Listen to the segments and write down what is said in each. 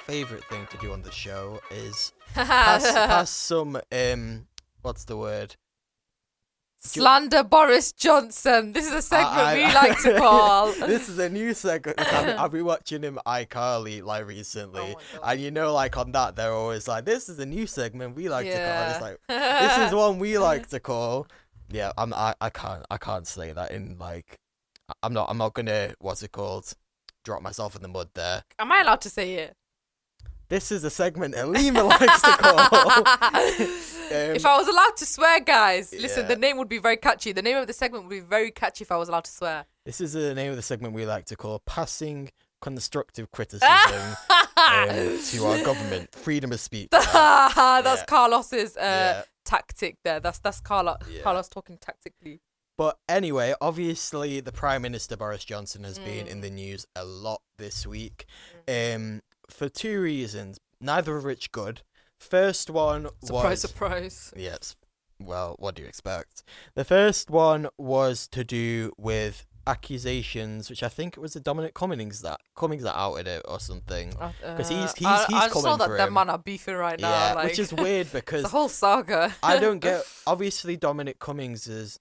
favourite thing to do on the show is pass some what's the word? Slander Boris Johnson. This is a segment we like to call. This is a new segment. I've been watching him iCarly like recently, and like on that they're always like, "This is a new segment we like to call." And it's like, this is one we like to call. Yeah, I can't say that in like, I'm not gonna what's it called? Drop myself in the mud there. Am I allowed to say it? This is a segment Halima likes to call. If I was allowed to swear, guys, listen, the name would be very catchy. The name of the segment would be very catchy if I was allowed to swear. This is the name of the segment we like to call Passing Constructive Criticism to our government. Freedom of speech. That's Carlos's tactic there. That's Carlos talking tactically. But anyway, obviously the Prime Minister Boris Johnson has been in the news a lot this week. For two reasons, neither of which good. First one was... Surprise. Yes. Well, what do you expect? The first one was to do with accusations, which I think it was the Dominic Cummings that outed it or something. Because he's I coming saw that for them him. Man are beefing right now. Yeah, like, which is weird because... the whole saga. I don't get... Obviously, Dominic Cummings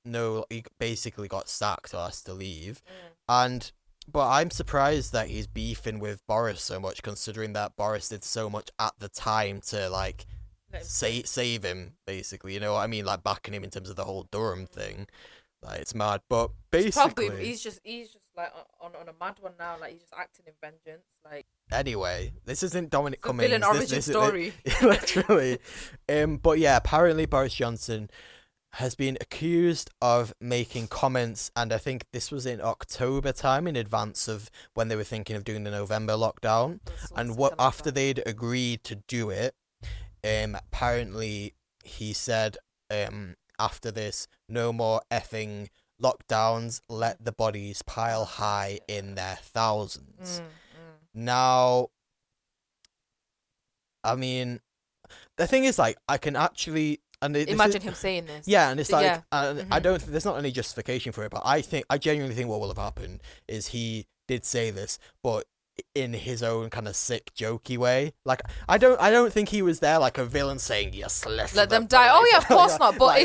he basically got sacked or has to leave. But I'm surprised that he's beefing with Boris so much, considering that Boris did so much at the time to like save him, basically. You know what I mean? Like backing him in terms of the whole Durham thing. Like it's mad. But basically, he's just like on a mad one now. Like he's just acting in vengeance. Like anyway, this isn't Dominic Cummings. Villain origin story. Literally. But yeah, apparently Boris Johnson has been accused of making comments, and I think this was in October time, in advance of when they were thinking of doing the November lockdown. And after they'd agreed to do it, apparently he said, after this, no more effing lockdowns, let the bodies pile high in their thousands. Now, I mean, the thing is, like, I can actually... imagine him saying this. Yeah, and it's like, I don't. There's not any justification for it, but I genuinely think what will have happened is he did say this, but in his own kind of sick, jokey way. Like, I don't think he was there like a villain saying, "Yes, let them die." Oh yeah, of course not. But he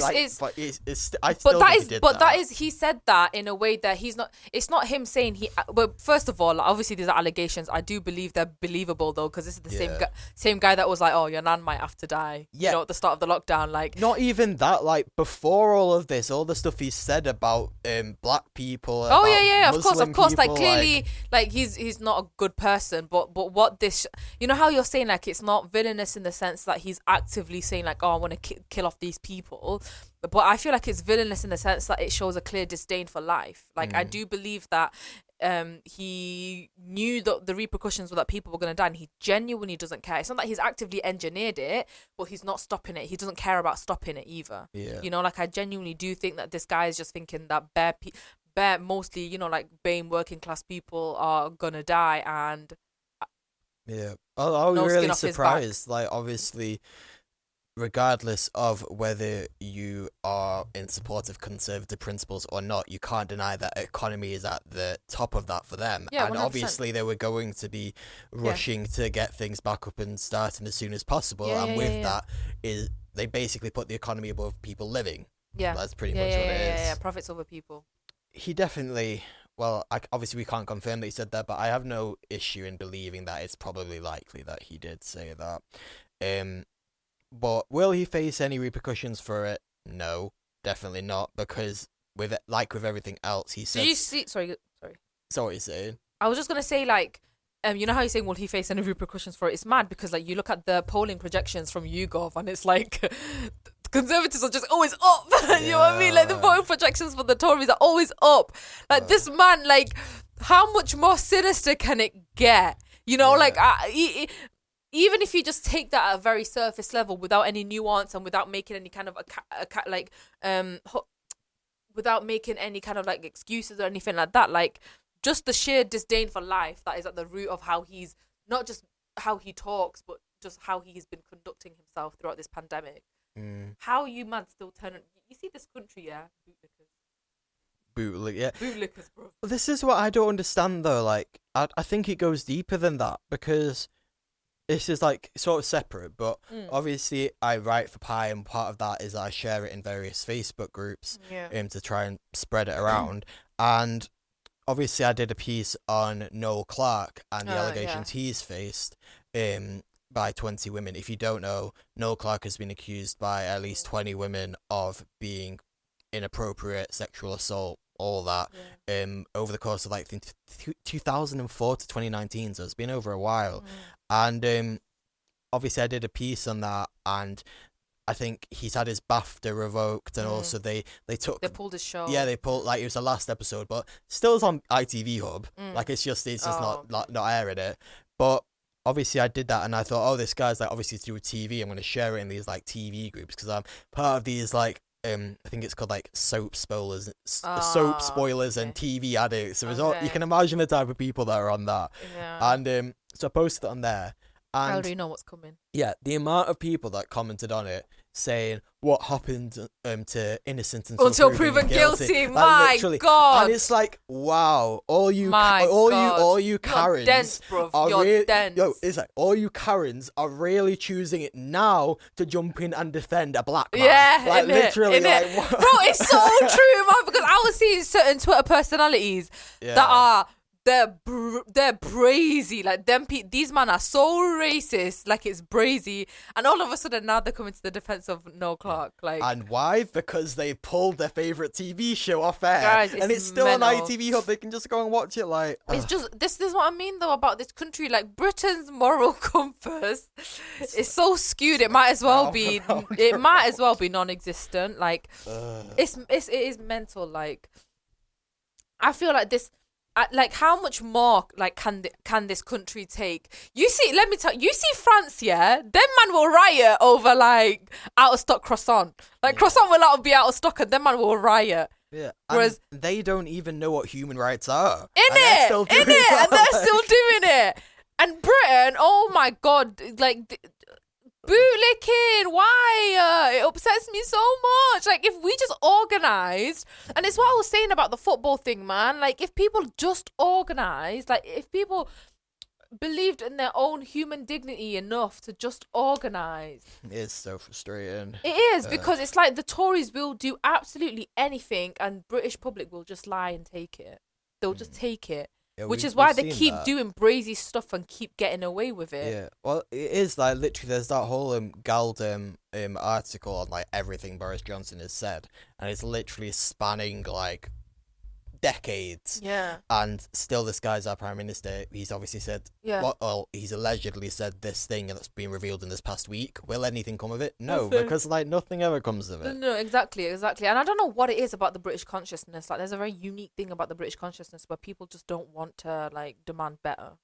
said that in a way that he's not. It's not him saying he. Well, first of all, obviously these are allegations. I do believe they're believable though, because this is the same guy that was like, "Oh, your nan might have to die." Yeah. You know, at the start of the lockdown, like. Not even that. Like before all of this, all the stuff he said about black people. Oh yeah, of course. People, like clearly, like he's not a good person, but what this, you know how you're saying like it's not villainous in the sense that he's actively saying like, oh, I want to kill off these people, but I feel like it's villainous in the sense that it shows a clear disdain for life. Like I do believe that he knew that the repercussions were that people were going to die, and he genuinely doesn't care. It's not that he's actively engineered it, but he's not stopping it. He doesn't care about stopping it either. You know, like I genuinely do think that this guy is just thinking that bare mostly, you know, like BAME working class people are gonna die, and I was really surprised. Like obviously, regardless of whether you are in support of conservative principles or not, you can't deny that economy is at the top of that for them. Yeah, and 100%. Obviously they were going to be rushing to get things back up and starting as soon as possible. That is, they basically put the economy above people living. Yeah, that's pretty much what it is. Yeah, profits over people. He definitely, well, obviously we can't confirm that he said that, but I have no issue in believing that it's probably likely that he did say that. But will he face any repercussions for it? No, definitely not, because with everything else, he said... Did you see... Sorry. So what you're saying? I was just going to say, like, you know how you're saying, will he face any repercussions for it? It's mad, because, like, you look at the polling projections from YouGov, and it's like... Conservatives are just always up. You know what I mean? Like the voting projections for the Tories are always up. Like this man, like how much more sinister can it get? You know, like even if you just take that at a very surface level without any nuance and without making any kind of without making any kind of like excuses or anything like that, like just the sheer disdain for life that is at the root of how he's not just how he talks, but just how he's been conducting himself throughout this pandemic. How you man still turn? You see this country, bootlickers, bro. This is what I don't understand though. Like, I think it goes deeper than that, because this is like sort of separate, but obviously I write for Pi, and part of that is I share it in various Facebook groups to try and spread it around. And obviously I did a piece on Noel Clarke and the allegations he's faced by 20 women. If you don't know, Noel Clarke has been accused by at least 20 women of being inappropriate sexual assault, all that, over the course of like 2004 to 2019, so it's been over a while. And obviously I did a piece on that, and I think he's had his BAFTA revoked, and also they pulled his show. Yeah, they pulled, like, it was the last episode, but still it's on ITV Hub. Like, it's just not airing it. But obviously I did that, and I thought, oh, this guy's like obviously to do with TV. I'm going to share it in these like TV groups because I'm part of these like I think it's called like soap spoilers, and TV addicts. So it's all, you can imagine the type of people that are on that. And so I posted it on there. And I already know what's coming. Yeah, the amount of people that commented on it saying what happened to innocent until proven guilty. My God! And it's like, wow, all you Karens, dense, bruv. are dense. It's like all you Karens are really choosing it now to jump in and defend a black man. Yeah, like literally, like, bro, it's so true, man. Because I was seeing certain Twitter personalities that are. They're brazy, like these men are so racist, like it's brazy, and all of a sudden now they're coming to the defense of Noel Clarke, like. And why? Because they pulled their favorite TV show off air, guys, and it's still mental. on ITV Hub. They can just go and watch it. Like, it's just this is what I mean though about this country. Like Britain's moral compass is so skewed. It might as well be. It might as well be non-existent. Like, it is mental. Like, I feel like this. Like, how much more like can this country take? You see, let me tell you, see France, yeah? Them man will riot over like out of stock croissant. Like croissant will not be out of stock, and them man will riot. Yeah, whereas they don't even know what human rights are. And they're still doing it. And Britain, oh my God, like. Bootlicking, why? It upsets me so much. Like, if we just organised, and it's what I was saying about the football thing, man. Like, if people just organised, like, if people believed in their own human dignity enough to just organise. It is so frustrating. It is, because it's like the Tories will do absolutely anything, and British public will just lie and take it. They'll just take it. Yeah, which is why they keep doing brazy stuff and keep getting away with it. Yeah, well, it is like literally. There's that whole Gald article on like everything Boris Johnson has said, and it's literally spanning like decades. Yeah. And still, this guy's our Prime Minister. He's obviously said, he's allegedly said this thing that's been revealed in this past week. Will anything come of it? No, because like nothing ever comes of it. No, exactly. And I don't know what it is about the British consciousness. Like, there's a very unique thing about the British consciousness where people just don't want to like demand better.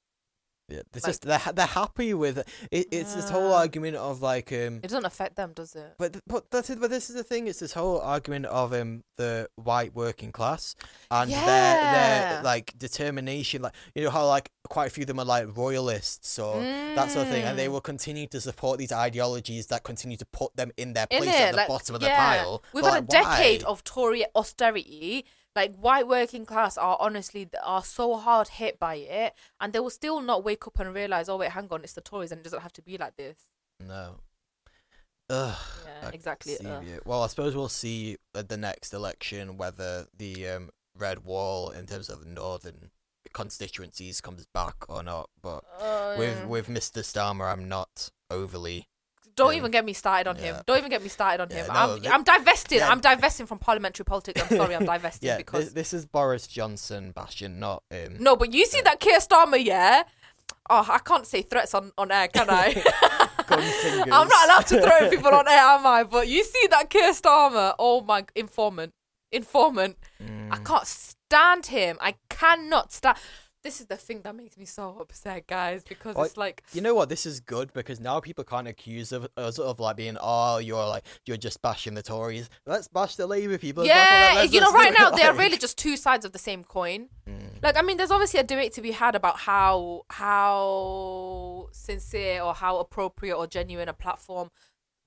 Yeah, it's like, just they're happy with it. It's this whole argument of like it doesn't affect them, does it? But this is the thing. It's this whole argument of the white working class and their like determination. Like, you know how like quite a few of them are like royalists or that sort of thing, and they will continue to support these ideologies that continue to put them in their place at the bottom of the pile. We've had a decade of Tory austerity. Like, white working class are so hard hit by it, and they will still not wake up and realise, oh wait, hang on, it's the Tories and it doesn't have to be like this. No. Yeah, exactly. Well, I suppose we'll see at the next election whether the Red Wall, in terms of northern constituencies, comes back or not. But with Mr. Starmer, I'm not overly... Don't even get me started on him. Don't even get me started on him. I'm divesting. I'm divesting from parliamentary politics. I'm sorry, I'm divesting because this is Boris Johnson bashing, not him. No, but you see that Keir Starmer, yeah? Oh, I can't say threats on air, can I? Gun fingers. I'm not allowed to throw people on air, am I? But you see that Keir Starmer, oh my, informant. I can't stand him. I cannot stand. This is the thing that makes me so upset, guys, because it's like... You know what? This is good, because now people can't accuse us of like being, you're just bashing the Tories. Let's bash the Labour people. Yeah, right now, they're really just two sides of the same coin. Like, I mean, there's obviously a debate to be had about how sincere or how appropriate or genuine a platform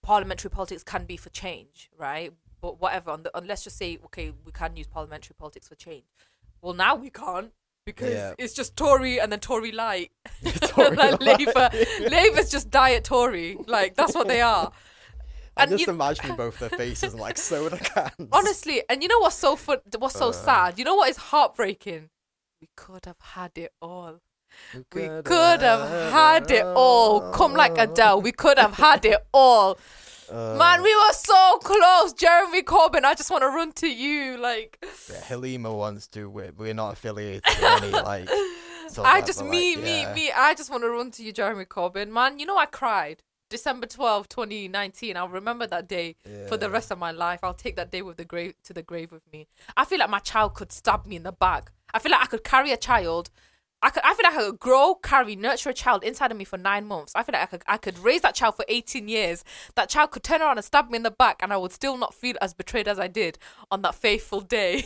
parliamentary politics can be for change, right? But whatever, let's just say, okay, we can use parliamentary politics for change. Well, now we can't. because it's just Tory and then Tory light. Tory Like light. Labour's just diet Tory. Like that's what they are. I'm just imagining both their faces like soda cans. Honestly, and you know what's so fun? What's so sad? You know what is heartbreaking? We could have had it all. We could have had it all. Come like Adele. We could have had it all. Man, we were so close. Jeremy Corbyn, I just want to run to you. Like, yeah, Halima wants to. We're not affiliated with any like. I just me. I just want to run to you, Jeremy Corbyn. Man, you know I cried. December 12th, 2019. I'll remember that day for the rest of my life. I'll take that day with the grave to the grave with me. I feel like my child could stab me in the back. I feel like I could carry a child. I feel like I could grow, carry, nurture a child inside of me for 9 months. I feel like I could raise that child for 18 years. That child could turn around and stab me in the back, and I would still not feel as betrayed as I did on that faithful day,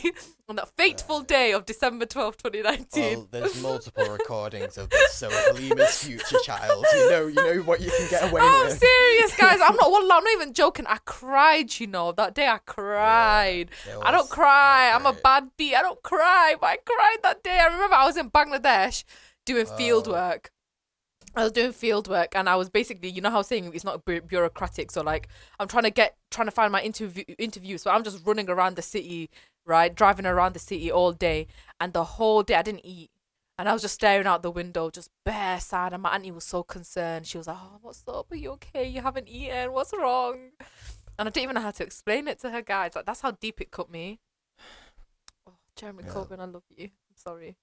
on that fateful day of December 12th, 2019. Well, there's multiple recordings of this, so Halima's future child, you know what you can get away I'm with. serious, guys. I'm not even joking. I cried, that day I cried. I don't cry. I'm a bad bee. I don't cry, but I cried that day. I remember I was in Bangladesh doing field work. I was doing field work, and I was basically, you know how saying it's not bureaucratic. So like, I'm trying to find my interview. So I'm just running around the city, right, driving around the city all day, and the whole day I didn't eat, and I was just staring out the window, just bare sad. And my auntie was so concerned. She was like, "Oh, what's up? Are you okay? You haven't eaten. What's wrong?" And I didn't even know how to explain it to her, guys. Like that's how deep it cut me. Oh, Jeremy Corbyn, I love you. I'm sorry.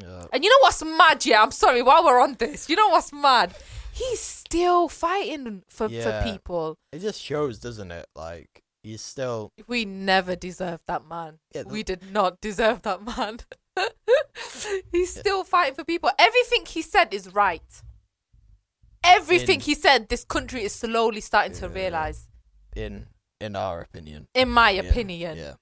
Yeah. And you know what's mad? Yeah, I'm sorry. While we're on this, you know what's mad? He's still fighting for people. It just shows, doesn't it? Like he's still. We never deserved that man. Yeah, we did not deserve that man. He's still fighting for people. Everything he said is right. Everything he said, this country is slowly starting to realize. In our opinion. In my opinion. Yeah.